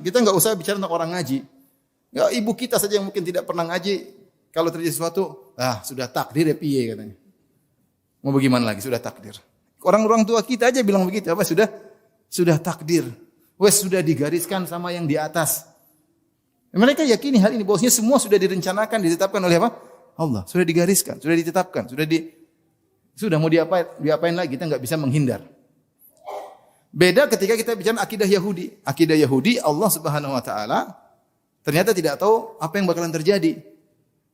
Kita nggak usah bicara tentang orang ngaji. Ya, ibu kita saja yang mungkin tidak pernah ngaji, kalau terjadi sesuatu, sudah takdir ya piye katanya. Mau bagaimana lagi? Sudah takdir. Orang tua kita aja bilang begitu, apa sudah takdir. Wes sudah digariskan sama yang di atas. Mereka yakini hal ini, bahwasanya semua sudah direncanakan, ditetapkan oleh apa? Allah. Sudah digariskan, sudah ditetapkan, sudah mau diapain lagi, kita nggak bisa menghindar. Beda ketika kita bicara akidah Yahudi. Akidah Yahudi, Allah Subhanahu wa taala ternyata tidak tahu apa yang bakalan terjadi.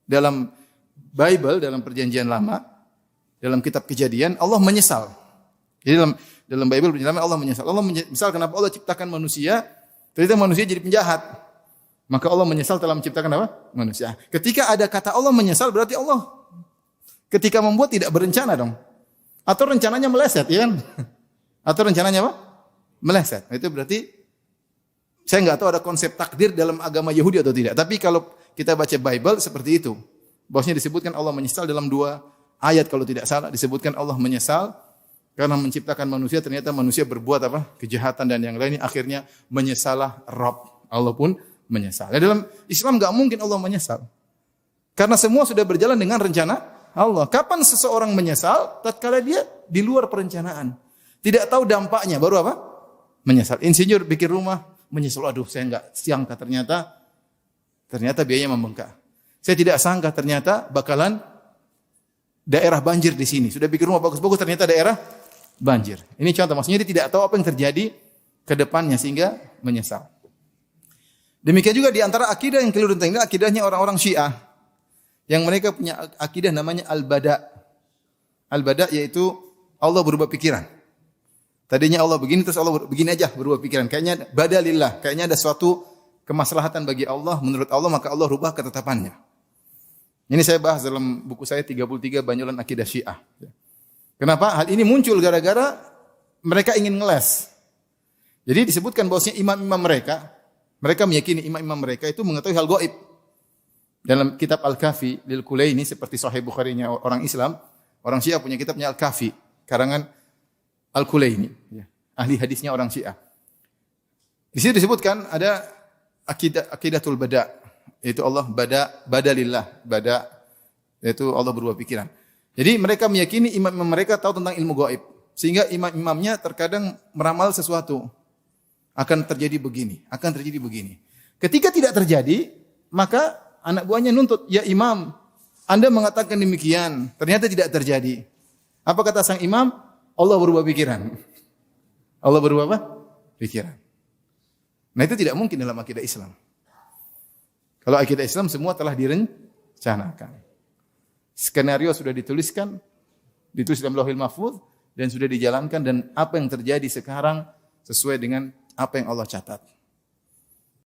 Dalam Bible, dalam perjanjian lama, dalam kitab Kejadian, Allah menyesal. Jadi dalam Bible perjanjian lama Allah menyesal. Misal kenapa Allah ciptakan manusia, ternyata manusia jadi penjahat. Maka Allah menyesal telah menciptakan apa? Manusia. Ketika ada kata Allah menyesal, berarti Allah ketika membuat tidak berencana dong. Atau rencananya meleset, ya kan? Atau rencananya apa? Meleset. Itu berarti saya nggak tahu ada konsep takdir dalam agama Yahudi atau tidak. Tapi kalau kita baca Bible seperti itu. Bahwasanya disebutkan Allah menyesal dalam 2 ayat kalau tidak salah. Disebutkan Allah menyesal karena menciptakan manusia, ternyata manusia berbuat apa? Kejahatan dan yang lainnya, akhirnya menyesalah Rabb. Allah pun menyesal. Nah, dalam Islam nggak mungkin Allah menyesal. Karena semua sudah berjalan dengan rencana Allah. Kapan seseorang menyesal? Tatkala dia di luar perencanaan. Tidak tahu dampaknya, baru apa? Menyesal. Insinyur bikin rumah, menyesal, aduh saya nggak sangka ternyata biayanya membengkak. Saya tidak sangka ternyata bakalan daerah banjir di sini. Sudah bikin rumah bagus-bagus, ternyata daerah banjir. Ini contoh, maksudnya dia tidak tahu apa yang terjadi ke depannya sehingga menyesal. Demikian juga di antara akidah yang keliru dan akidahnya orang-orang Syiah. Yang mereka punya akidah namanya al-bada. Al-bada yaitu Allah berubah pikiran. Tadinya Allah begini, terus Allah begini aja berubah pikiran. Kayaknya badalillah, kayaknya ada suatu kemaslahatan bagi Allah, menurut Allah, maka Allah rubah ketetapannya. Ini saya bahas dalam buku saya 33 Banyolan Akidah Syiah. Kenapa? Hal ini muncul gara-gara mereka ingin ngeles. Jadi disebutkan bahwasanya imam-imam mereka meyakini imam-imam mereka itu mengetahui hal gaib. Dalam kitab Al-Kafi lil Kulaini, seperti Sahih Bukhari-nya orang Islam, orang Syiah punya kitabnya Al-Kafi, karangan Al-Kulaini, ahli hadisnya orang Syiah. Di sini disebutkan ada akidatul bada, yaitu Allah badalillah, yaitu Allah berubah pikiran. Jadi mereka meyakini imam mereka tahu tentang ilmu gaib, sehingga imam-imamnya terkadang meramal sesuatu akan terjadi begini, akan terjadi begini. Ketika tidak terjadi, maka anak buahnya nuntut, ya imam, Anda mengatakan demikian, ternyata tidak terjadi. Apa kata sang imam? Allah berubah pikiran. Allah berubah apa? Pikiran. Nah, itu tidak mungkin dalam akidah Islam. Kalau akidah Islam semua telah direncanakan. Skenario sudah ditulis dalam Lauhul Mahfuz dan sudah dijalankan, dan apa yang terjadi sekarang sesuai dengan apa yang Allah catat.